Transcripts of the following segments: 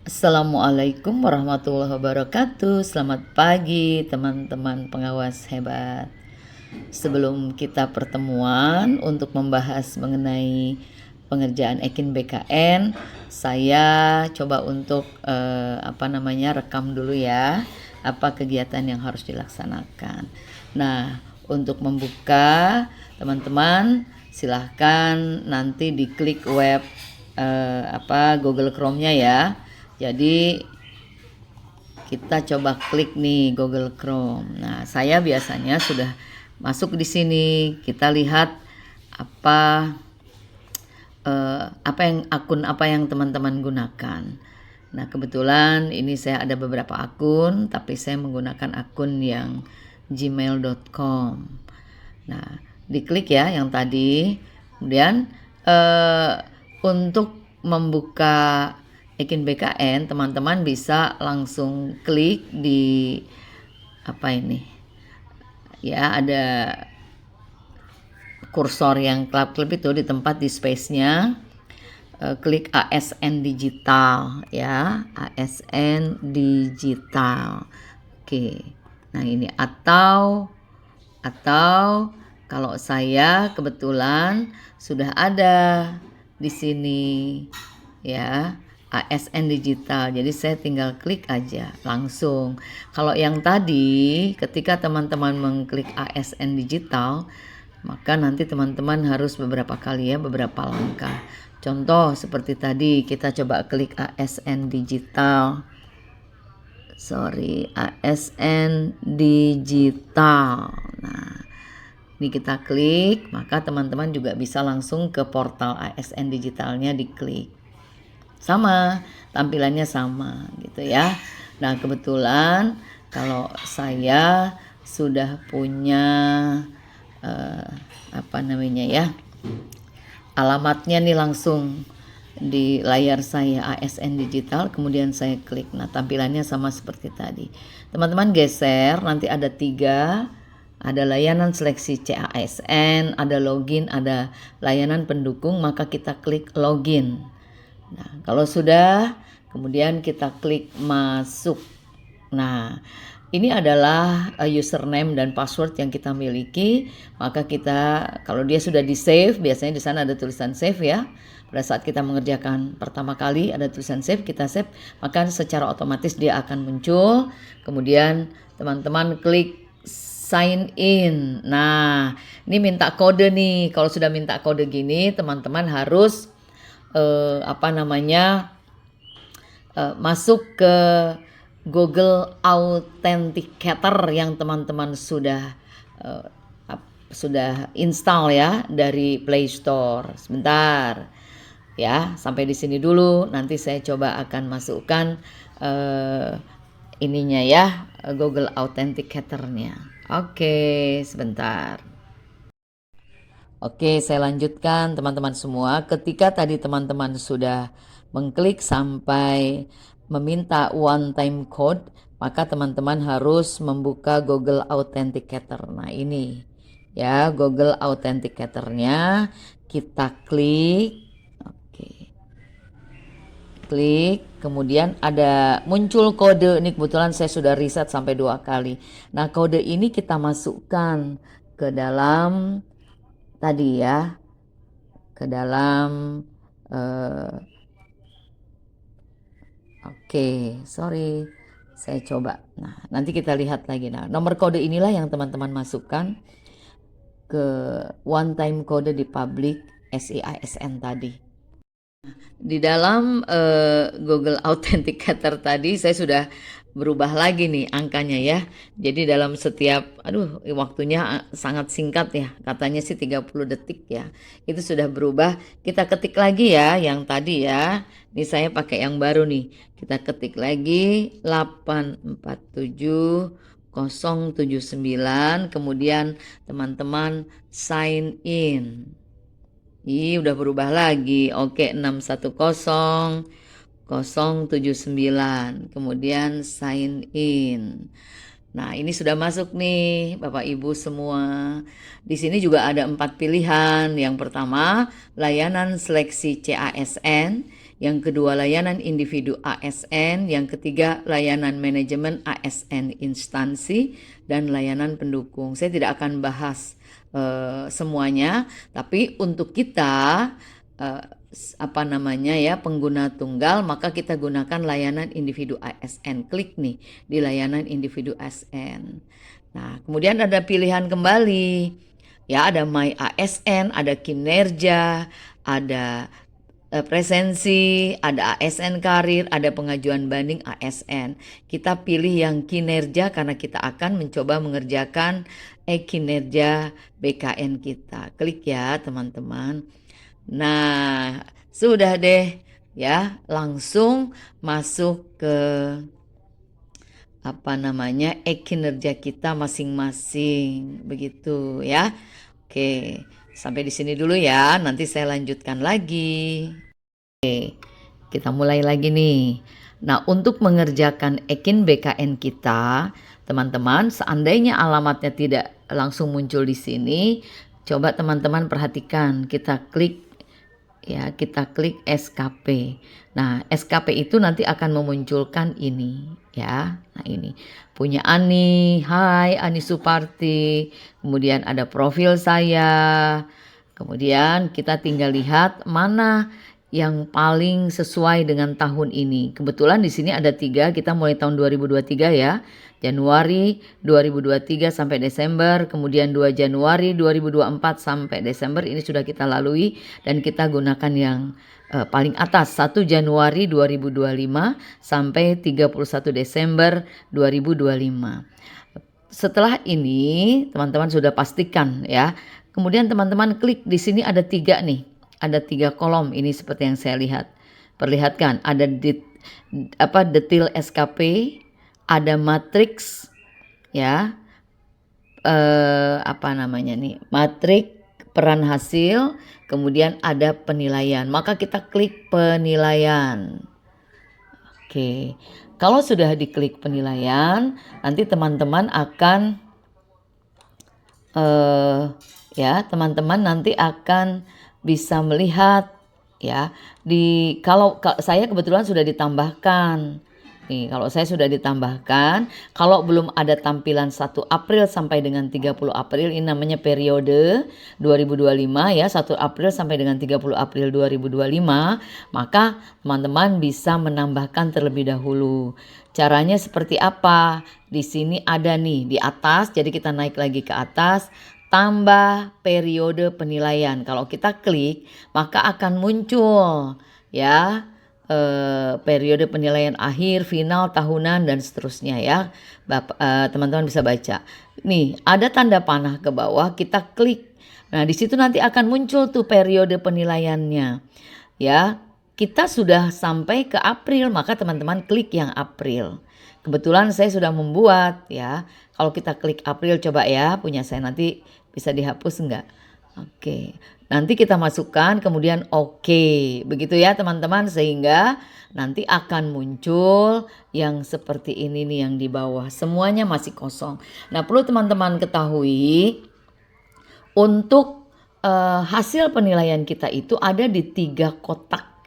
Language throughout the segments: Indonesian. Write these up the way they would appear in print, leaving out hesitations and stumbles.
Assalamualaikum warahmatullahi wabarakatuh. Selamat pagi teman-teman pengawas hebat. Sebelum kita pertemuan untuk membahas mengenai pengerjaan Ekin BKN, saya coba untuk rekam dulu ya apa kegiatan yang harus dilaksanakan. Nah, untuk membuka teman-teman silahkan nanti diklik web Google Chrome-nya ya. Jadi kita coba klik nih Google Chrome. Nah, saya biasanya sudah masuk di sini. Kita lihat apa akun apa yang teman-teman gunakan. Nah, kebetulan ini saya ada beberapa akun, tapi saya menggunakan akun yang gmail.com. Nah, diklik ya yang tadi. Kemudian untuk membuka Ekin BKN, teman-teman bisa langsung klik di ya, ada kursor yang klip itu di tempat di space-nya. Klik ASN digital ya, ASN digital. Oke. Nah, ini atau kalau saya kebetulan sudah ada di sini ya, ASN digital. Jadi saya tinggal klik aja langsung. Kalau yang tadi ketika teman-teman mengklik ASN digital, maka nanti teman-teman harus beberapa kali ya, beberapa langkah. Contoh seperti tadi kita coba klik ASN digital. ASN digital. Nah, ini kita klik, maka teman-teman juga bisa langsung ke portal ASN digitalnya, diklik. Sama, tampilannya sama gitu ya. Nah, kebetulan kalau saya sudah punya alamatnya nih langsung di layar saya, ASN digital, kemudian saya klik. Nah, tampilannya sama seperti tadi. Teman-teman geser, nanti ada 3, ada layanan seleksi CASN, ada login, ada layanan pendukung, maka kita klik login. Nah, kalau sudah, kemudian kita klik masuk. Nah, ini adalah username dan password yang kita miliki. Maka kita, kalau dia sudah di save, biasanya di sana ada tulisan save ya. Pada saat kita mengerjakan pertama kali ada tulisan save, kita save, maka secara otomatis dia akan muncul. Kemudian teman-teman klik sign in. Nah, ini minta kode nih. Kalau sudah minta kode gini, teman-teman harus masuk ke Google Authenticator yang teman-teman sudah install ya dari Play Store. Sebentar ya, sampai di sini dulu. Nanti saya coba akan masukkan ininya ya, Google Authenticator-nya. Oke, sebentar. Oke, saya lanjutkan teman-teman semua. Ketika tadi teman-teman sudah mengklik sampai meminta one time code, maka teman-teman harus membuka Google Authenticator. Nah, ini ya, Google Authenticator-nya kita klik. Oke. Klik, kemudian ada muncul kode. Ini kebetulan saya sudah riset sampai 2 kali. Nah, kode ini kita masukkan ke dalam tadi ya, ke dalam sorry, saya coba. Nah, nanti kita lihat lagi. Nah, nomor kode inilah yang teman-teman masukkan ke one time code di public SIASN tadi. Di dalam Google Authenticator tadi saya sudah berubah lagi nih angkanya ya. Jadi dalam setiap, waktunya sangat singkat ya. Katanya sih 30 detik ya. Itu sudah berubah. Kita ketik lagi ya yang tadi ya. Ini saya pakai yang baru nih. Kita ketik lagi 847079. Kemudian teman-teman sign in. Udah berubah lagi. Oke, 610079. Kemudian sign in. Nah, ini sudah masuk nih Bapak Ibu semua. Di sini juga ada 4 pilihan. Yang pertama, layanan seleksi CASN. yang kedua layanan individu ASN, yang ketiga layanan manajemen ASN instansi, dan layanan pendukung. Saya tidak akan bahas semuanya, tapi untuk kita pengguna tunggal, maka kita gunakan layanan individu ASN. Klik nih di layanan individu ASN. Nah, kemudian ada pilihan kembali. Ya, ada My ASN, ada kinerja, ada presensi, ada ASN karir, ada pengajuan banding ASN. Kita pilih yang kinerja karena kita akan mencoba mengerjakan kinerja BKN kita. Klik ya, teman-teman. Nah, sudah deh ya, langsung masuk ke kinerja kita masing-masing, begitu ya. Oke, sampai di sini dulu ya, nanti saya lanjutkan lagi. Oke, kita mulai lagi nih. Nah, untuk mengerjakan ekin BKN kita, teman-teman, seandainya alamatnya tidak langsung muncul di sini, coba teman-teman perhatikan, kita klik SKP. Nah, SKP itu nanti akan memunculkan ini ya. Nah, ini punya Ani, hai Ani Suparti. Kemudian ada profil saya. Kemudian kita tinggal lihat mana yang paling sesuai dengan tahun ini. Kebetulan di sini ada 3, kita mulai tahun 2023 ya. Januari 2023 sampai Desember, kemudian 2 Januari 2024 sampai Desember, ini sudah kita lalui dan kita gunakan yang paling atas 1 Januari 2025 sampai 31 Desember 2025. Setelah ini teman-teman sudah pastikan ya. Kemudian teman-teman klik di sini ada 3 nih. Ada 3 kolom ini seperti yang saya lihat. Perlihatkan ada detail SKP, ada matriks ya. Matrik peran hasil, kemudian ada penilaian. Maka kita klik penilaian. Oke. Kalau sudah diklik penilaian, nanti teman-teman akan teman-teman nanti akan bisa melihat ya. Kalau saya kebetulan sudah ditambahkan. Nih, kalau saya sudah ditambahkan, kalau belum ada tampilan 1 April sampai dengan 30 April, ini namanya periode 2025 ya, 1 April sampai dengan 30 April 2025, maka teman-teman bisa menambahkan terlebih dahulu. Caranya seperti apa? Di sini ada nih di atas, jadi kita naik lagi ke atas, tambah periode penilaian. Kalau kita klik, maka akan muncul ya. Periode penilaian akhir, final, tahunan, dan seterusnya ya. Teman-teman bisa baca. Nih, ada tanda panah ke bawah, kita klik. Nah, di situ nanti akan muncul tuh periode penilaiannya. Ya, kita sudah sampai ke April, maka teman-teman klik yang April. Kebetulan saya sudah membuat ya. Kalau kita klik April, coba ya, punya saya nanti bisa dihapus enggak? Oke. Nanti kita masukkan kemudian oke. Begitu ya teman-teman, sehingga nanti akan muncul yang seperti ini nih yang di bawah. Semuanya masih kosong. Nah, perlu teman-teman ketahui untuk hasil penilaian kita itu ada di 3 kotak.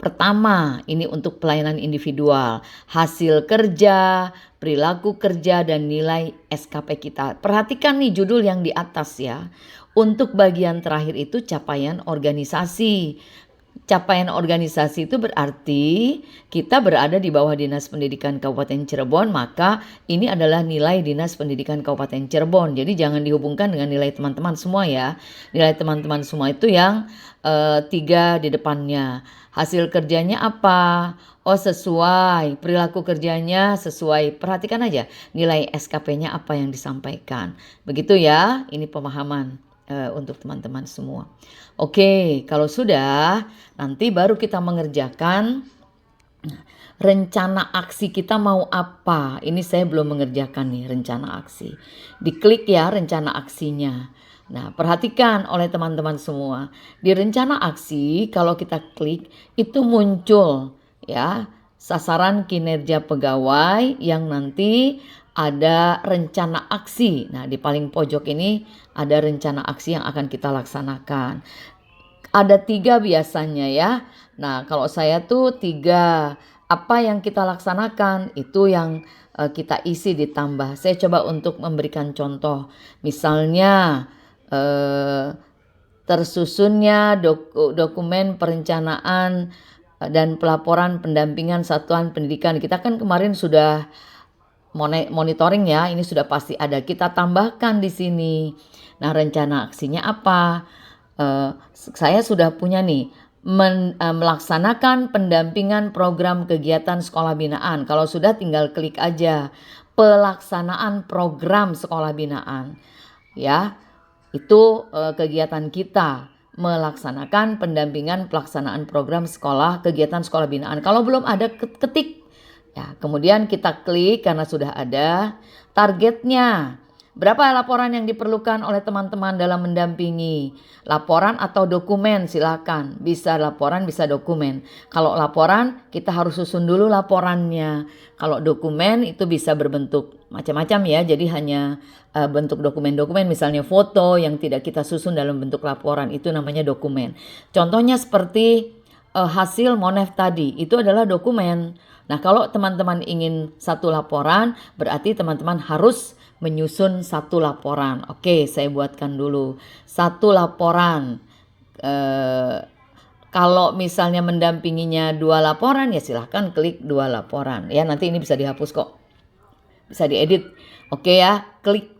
Pertama, ini untuk pelayanan individual, hasil kerja, perilaku kerja, dan nilai SKP kita. Perhatikan nih judul yang di atas ya. Untuk bagian terakhir itu capaian organisasi. Capaian organisasi itu berarti kita berada di bawah Dinas Pendidikan Kabupaten Cirebon, maka ini adalah nilai Dinas Pendidikan Kabupaten Cirebon. Jadi jangan dihubungkan dengan nilai teman-teman semua ya. Nilai teman-teman semua itu yang 3 di depannya. Hasil kerjanya apa? Oh, sesuai. Perilaku kerjanya sesuai. Perhatikan aja nilai SKP-nya apa yang disampaikan. Begitu ya, ini pemahaman untuk teman-teman semua. Oke, kalau sudah, nanti baru kita mengerjakan rencana aksi kita mau apa. Ini saya belum mengerjakan nih rencana aksi. Diklik ya rencana aksinya. Nah, perhatikan oleh teman-teman semua. Di rencana aksi kalau kita klik itu muncul ya sasaran kinerja pegawai yang nanti ada rencana aksi. Nah, di paling pojok ini ada rencana aksi yang akan kita laksanakan. Ada 3 biasanya ya. Nah, kalau saya tuh 3. Apa yang kita laksanakan itu yang kita isi ditambah. Saya coba untuk memberikan contoh. Misalnya tersusunnya dokumen perencanaan dan pelaporan pendampingan satuan pendidikan. Kita kan kemarin sudah monitoring ya, ini sudah pasti ada. Kita tambahkan di sini. Nah, rencana aksinya apa? Saya sudah punya nih, melaksanakan pendampingan program kegiatan sekolah binaan. Kalau sudah tinggal klik aja pelaksanaan program sekolah binaan. Ya, itu kegiatan kita melaksanakan pendampingan pelaksanaan program kegiatan sekolah binaan. Kalau belum ada, ketik. Ya, kemudian kita klik karena sudah ada targetnya. Berapa laporan yang diperlukan oleh teman-teman dalam mendampingi? Laporan atau dokumen, silakan. Bisa laporan, bisa dokumen. Kalau laporan, kita harus susun dulu laporannya. Kalau dokumen itu bisa berbentuk macam-macam ya. Jadi hanya bentuk dokumen-dokumen, misalnya foto yang tidak kita susun dalam bentuk laporan, itu namanya dokumen. Contohnya seperti hasil Monef tadi, itu adalah dokumen. Nah, kalau teman-teman ingin satu laporan, berarti teman-teman harus menyusun satu laporan. Oke, saya buatkan dulu satu laporan. Kalau misalnya mendampinginya 2 laporan, ya silahkan klik 2 laporan. Ya, nanti ini bisa dihapus kok, bisa diedit. Oke ya, klik.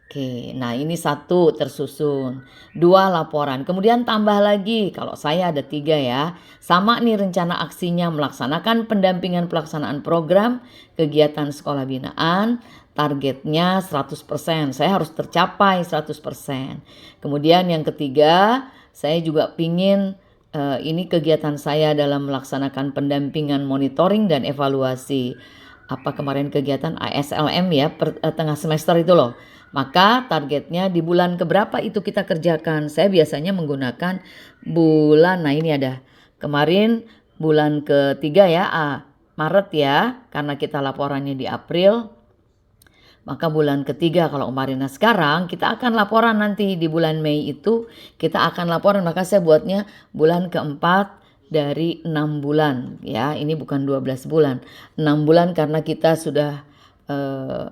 Oke, nah ini 1 tersusun, 2 laporan, kemudian tambah lagi. Kalau saya ada 3 ya. Sama nih rencana aksinya, melaksanakan pendampingan pelaksanaan program kegiatan sekolah binaan. Targetnya 100%, saya harus tercapai 100%. Kemudian yang ketiga, saya juga pingin ini kegiatan saya dalam melaksanakan pendampingan monitoring dan evaluasi. Apa kemarin kegiatan ASLM ya, tengah semester itu loh. Maka targetnya di bulan keberapa itu kita kerjakan. Saya biasanya menggunakan bulan, nah ini ada. Kemarin bulan ketiga ya, Maret ya, karena kita laporannya di April. Maka bulan ketiga kalau kemarin. Nah, sekarang kita akan laporan nanti di bulan Mei itu. Kita akan laporan, maka saya buatnya bulan keempat dari 6 bulan. Ya, ini bukan 12 bulan. 6 bulan karena kita sudah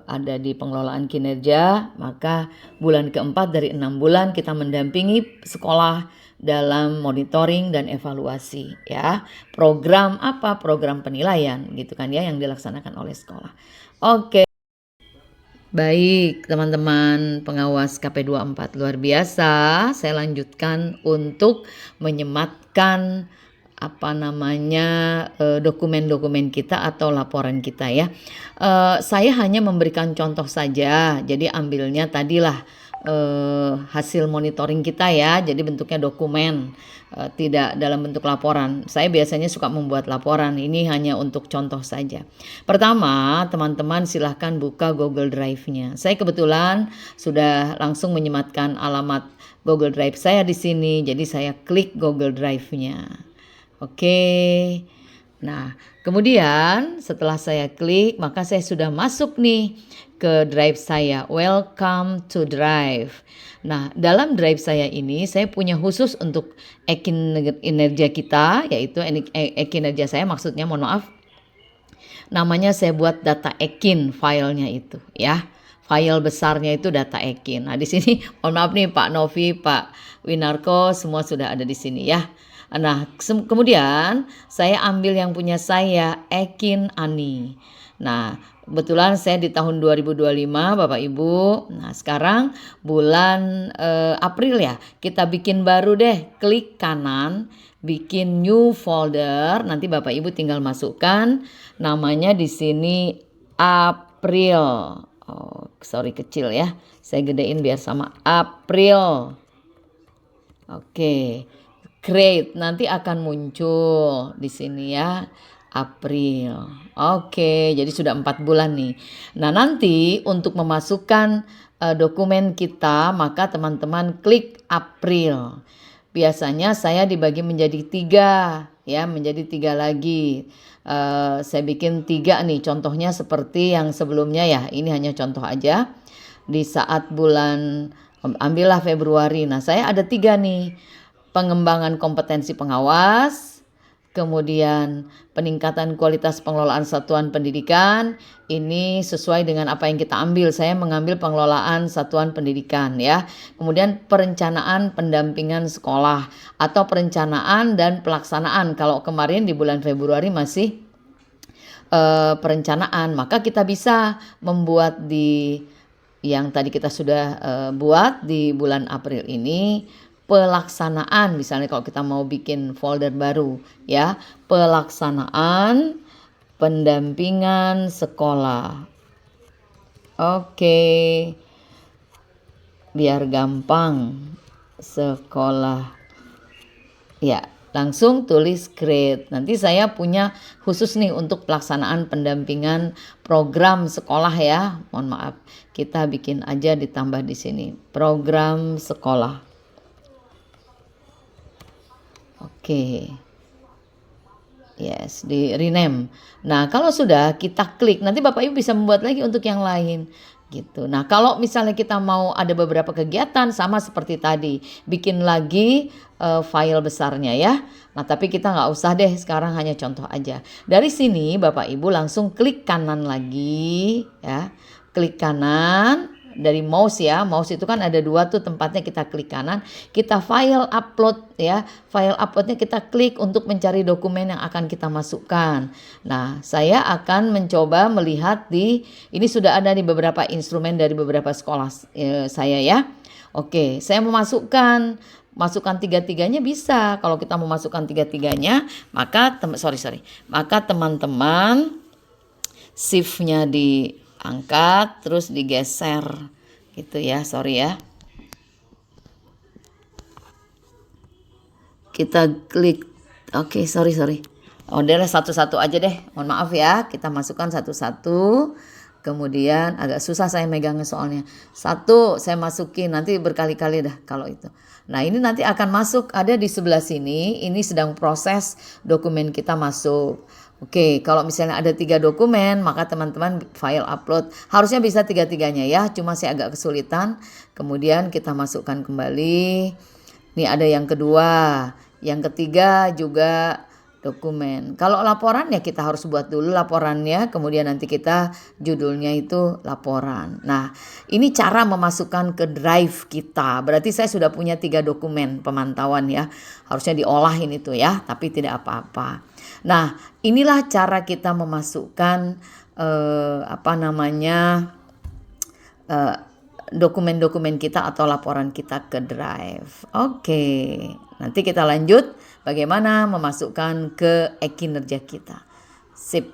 ada di pengelolaan kinerja, maka bulan keempat dari 6 bulan kita mendampingi sekolah dalam monitoring dan evaluasi ya. Program apa? Program penilaian gitu kan ya, yang dilaksanakan oleh sekolah. Oke. Baik, teman-teman pengawas KP24 luar biasa. Saya lanjutkan untuk menyematkan dokumen-dokumen kita atau laporan kita ya. Saya hanya memberikan contoh saja. Jadi ambilnya tadilah hasil monitoring kita ya. Jadi bentuknya dokumen, tidak dalam bentuk laporan. Saya biasanya suka membuat laporan. Ini hanya untuk contoh saja. Pertama, teman-teman silahkan buka Google Drive-nya. Saya kebetulan sudah langsung menyematkan alamat Google Drive saya di sini. Jadi saya klik Google Drive-nya. Oke. Nah, kemudian setelah saya klik, maka saya sudah masuk nih ke drive saya. Welcome to Drive. Nah, dalam drive saya ini saya punya khusus untuk kinerja kita, yaitu kinerja saya, maksudnya mohon maaf. Namanya saya buat data ekin filenya itu ya. File besarnya itu data ekin. Nah, di sini mohon maaf nih Pak Novi, Pak Winarko, semua sudah ada di sini ya. Nah, kemudian saya ambil yang punya saya, Ekin Ani. Nah, kebetulan saya di tahun 2025 Bapak Ibu. Nah, sekarang bulan April ya, kita bikin baru deh. Klik kanan, bikin new folder. Nanti Bapak Ibu tinggal masukkan namanya di sini April. Oh, sorry kecil ya. Saya gedein biar sama April. Oke. Great, nanti akan muncul di sini ya, April. Oke, jadi sudah 4 bulan nih. Nah, nanti untuk memasukkan dokumen kita, maka teman-teman klik April. Biasanya saya dibagi menjadi 3 ya, menjadi 3 lagi. Saya bikin 3 nih, contohnya seperti yang sebelumnya ya. Ini hanya contoh aja. Di saat bulan, ambillah Februari. Nah, saya ada 3 nih. Pengembangan kompetensi pengawas, kemudian peningkatan kualitas pengelolaan satuan pendidikan, ini sesuai dengan apa yang kita ambil. Saya mengambil pengelolaan satuan pendidikan ya. Kemudian perencanaan pendampingan sekolah atau perencanaan dan pelaksanaan. Kalau kemarin di bulan Februari masih perencanaan, maka kita bisa membuat di yang tadi kita sudah buat di bulan April ini pelaksanaan. Misalnya kalau kita mau bikin folder baru ya, pelaksanaan pendampingan sekolah. Oke, biar gampang, sekolah ya, langsung tulis grade. Nanti saya punya khusus nih untuk pelaksanaan pendampingan program sekolah ya. Mohon maaf, kita bikin aja ditambah di sini program sekolah. Oke. Yes, di rename. Nah, kalau sudah kita klik, nanti Bapak Ibu bisa membuat lagi untuk yang lain gitu. Nah, kalau misalnya kita mau ada beberapa kegiatan sama seperti tadi, bikin lagi file besarnya ya. Nah, tapi kita nggak usah deh, sekarang hanya contoh aja. Dari sini Bapak Ibu langsung klik kanan lagi ya. Klik kanan dari mouse ya. Mouse itu kan ada 2 tuh tempatnya, kita klik kanan, kita file upload ya. File uploadnya kita klik untuk mencari dokumen yang akan kita masukkan. Nah, saya akan mencoba melihat ini sudah ada di beberapa instrumen dari beberapa sekolah saya ya. Oke, saya mau masukkan 3-3-nya bisa. Kalau kita mau masukkan 3-3-nya, maka maka teman-teman shift-nya diangkat terus digeser gitu ya. Kita klik. Oke, modelnya satu-satu aja deh, mohon maaf ya. Kita masukkan satu-satu, kemudian agak susah saya megangnya soalnya. Satu saya masukin, nanti berkali-kali dah kalau itu. Nah, ini nanti akan masuk, ada di sebelah sini. Ini sedang proses dokumen kita masuk. Oke, kalau misalnya ada 3 dokumen, maka teman-teman file upload harusnya bisa 3-3-nya ya. Cuma saya agak kesulitan. Kemudian kita masukkan kembali. Ini ada yang kedua, yang ketiga juga dokumen. Kalau laporan ya kita harus buat dulu laporannya, kemudian nanti kita judulnya itu laporan. Nah, ini cara memasukkan ke drive kita. Berarti saya sudah punya 3 dokumen pemantauan ya. Harusnya diolah ini tuh ya, tapi tidak apa-apa. Nah, inilah cara kita memasukkan dokumen-dokumen kita atau laporan kita ke drive. Oke, nanti kita lanjut bagaimana memasukkan ke e-kinerja kita. Sip.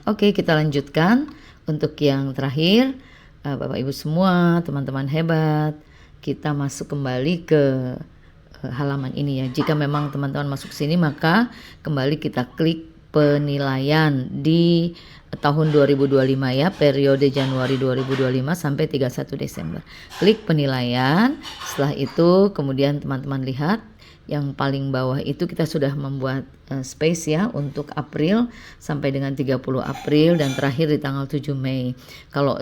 Oke, kita lanjutkan untuk yang terakhir. Bapak Ibu semua, teman-teman hebat, kita masuk kembali ke halaman ini ya. Jika memang teman-teman masuk sini, maka kembali kita klik penilaian di tahun 2025 ya, periode Januari 2025 sampai 31 Desember. Klik penilaian. Setelah itu kemudian teman-teman lihat yang paling bawah itu kita sudah membuat space ya untuk April sampai dengan 30 April dan terakhir di tanggal 7 Mei. Kalau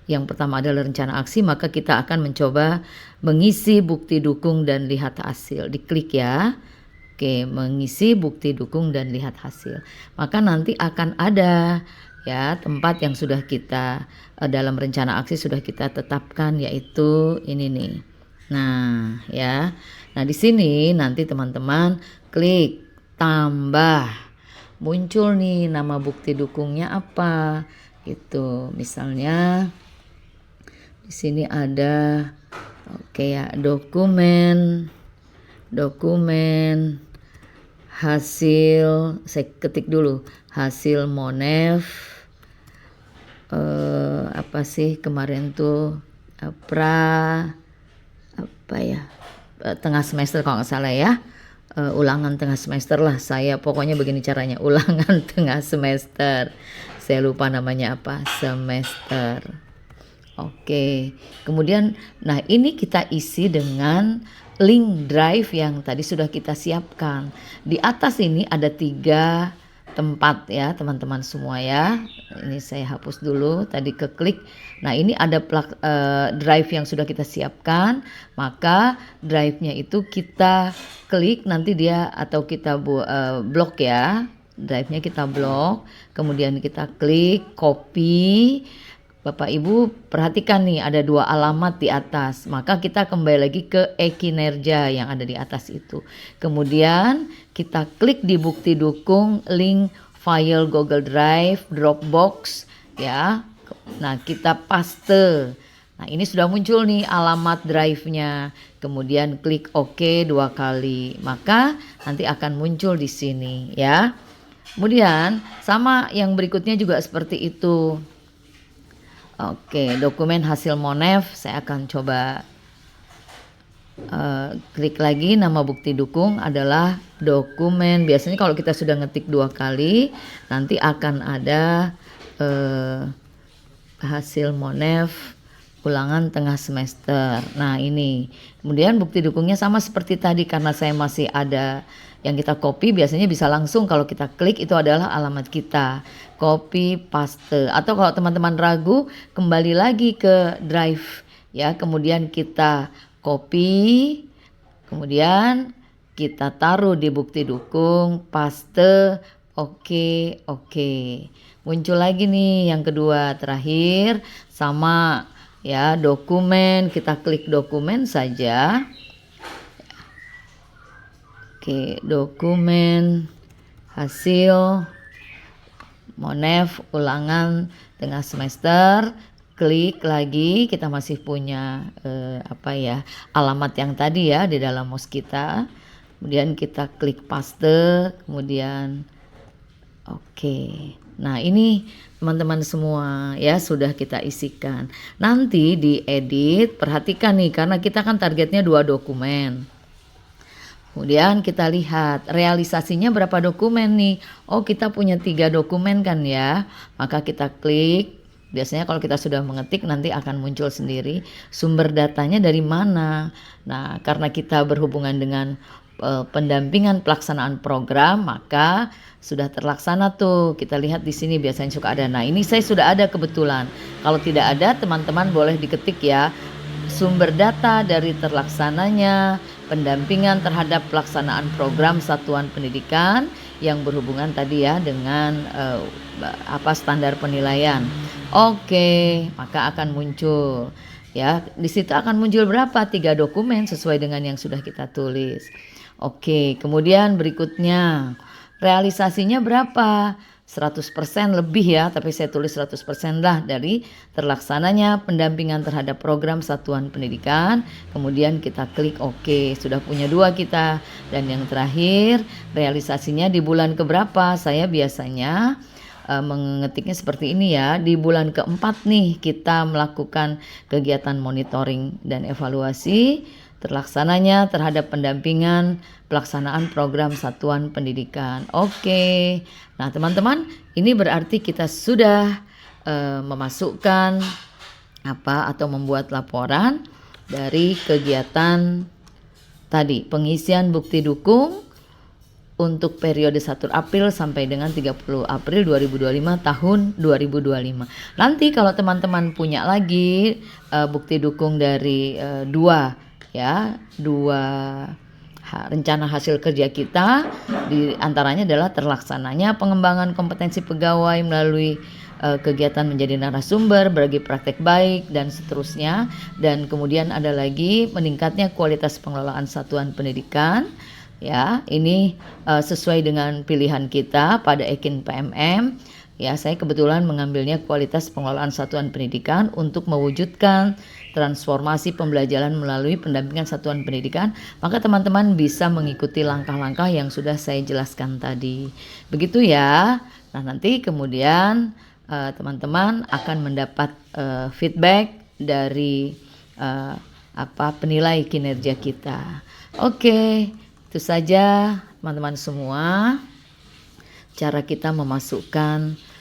yang pertama adalah rencana aksi, maka kita akan mencoba mengisi bukti dukung dan lihat hasil. Diklik ya. Oke, mengisi bukti dukung dan lihat hasil. Maka nanti akan ada ya tempat yang sudah kita dalam rencana aksi sudah kita tetapkan, yaitu ini nih. Nah, ya. Nah, di sini nanti teman-teman klik tambah. Muncul nih nama bukti dukungnya apa gitu. Misalnya di sini ada ya, dokumen hasil, saya ketik dulu hasil Monef apa sih kemarin tuh tengah semester kalau nggak salah ya, ulangan tengah semester lah, saya pokoknya begini caranya, ulangan tengah semester, saya lupa namanya apa, semester. Oke, kemudian nah ini kita isi dengan link drive yang tadi sudah kita siapkan. Di atas ini ada 3 tempat ya teman-teman semua ya. Ini saya hapus dulu tadi ke klik. Nah ini ada drive yang sudah kita siapkan, maka drive-nya itu kita klik nanti dia atau kita blok ya. Drive-nya kita blok, kemudian kita klik copy. Bapak Ibu perhatikan nih ada 2 alamat di atas, maka kita kembali lagi ke e-kinerja yang ada di atas itu. Kemudian kita klik di bukti dukung link file Google Drive, Dropbox ya. Nah kita paste. Nah ini sudah muncul nih alamat drive-nya. Kemudian klik OK 2 kali, maka nanti akan muncul di sini ya. Kemudian sama yang berikutnya juga seperti itu. Oke, dokumen hasil Monev saya akan coba klik lagi. Nama bukti dukung adalah dokumen. Biasanya kalau kita sudah ngetik 2 kali nanti akan ada hasil Monev ulangan tengah semester. Nah ini kemudian bukti dukungnya sama seperti tadi, karena saya masih ada yang kita copy, biasanya bisa langsung kalau kita klik itu adalah alamat kita, copy paste. Atau kalau teman-teman ragu, kembali lagi ke drive ya, kemudian kita copy, kemudian kita taruh di bukti dukung, paste, oke. Muncul lagi nih yang kedua terakhir sama ya, dokumen, kita klik dokumen saja. Oke, dokumen hasil Monev ulangan tengah semester, klik lagi, kita masih punya alamat yang tadi ya di dalam mouse kita. Kemudian kita klik paste, kemudian oke. Nah ini teman-teman semua ya sudah kita isikan. Nanti di edit, perhatikan nih karena kita kan targetnya 2 dokumen. Kemudian kita lihat realisasinya berapa dokumen nih. Oh kita punya 3 dokumen kan ya. Maka kita klik. Biasanya kalau kita sudah mengetik nanti akan muncul sendiri sumber datanya dari mana. Nah karena kita berhubungan dengan pendampingan pelaksanaan program, maka sudah terlaksana tuh. Kita lihat di sini biasanya suka ada. Nah ini saya sudah ada kebetulan. Kalau tidak ada teman-teman boleh diketik ya. Sumber data dari terlaksananya pendampingan terhadap pelaksanaan program satuan pendidikan yang berhubungan tadi ya dengan standar penilaian. Oke, maka akan muncul ya. Di situ akan muncul berapa? 3 dokumen sesuai dengan yang sudah kita tulis. Oke, kemudian berikutnya realisasinya berapa? 100% lebih ya, tapi saya tulis 100% lah dari terlaksananya pendampingan terhadap program satuan pendidikan. Kemudian kita klik OK, sudah punya 2 kita. Dan yang terakhir realisasinya di bulan keberapa? Saya biasanya mengetiknya seperti ini ya. Di bulan keempat nih kita melakukan kegiatan monitoring dan evaluasi terlaksananya terhadap pendampingan pelaksanaan program satuan pendidikan. Oke. Nah, teman-teman, ini berarti kita sudah memasukkan atau membuat laporan dari kegiatan tadi, pengisian bukti dukung untuk periode 1 April sampai dengan 30 April 2025 tahun 2025. Nanti kalau teman-teman punya lagi bukti dukung dari 2 rencana hasil kerja kita, di antaranya adalah terlaksananya pengembangan kompetensi pegawai melalui kegiatan menjadi narasumber, berbagi praktek baik dan seterusnya. Dan kemudian ada lagi meningkatnya kualitas pengelolaan satuan pendidikan. Ya, ini sesuai dengan pilihan kita pada Ekin PMM. Ya, saya kebetulan mengambilnya kualitas pengelolaan satuan pendidikan untuk mewujudkan transformasi pembelajaran melalui pendampingan satuan pendidikan. Maka teman-teman bisa mengikuti langkah-langkah yang sudah saya jelaskan tadi. Begitu ya. Nah, nanti kemudian teman-teman akan mendapat feedback dari penilai kinerja kita. Oke, itu saja teman-teman semua cara kita memasukkan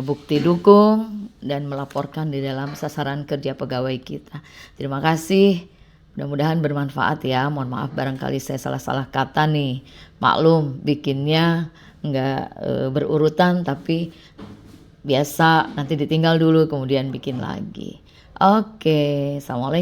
bukti dukung dan melaporkan di dalam sasaran kerja pegawai kita. Terima kasih, mudah-mudahan bermanfaat ya. Mohon maaf barangkali saya salah-salah kata nih. Maklum bikinnya berurutan, tapi biasa nanti ditinggal dulu kemudian bikin lagi. Oke, assalamualaikum.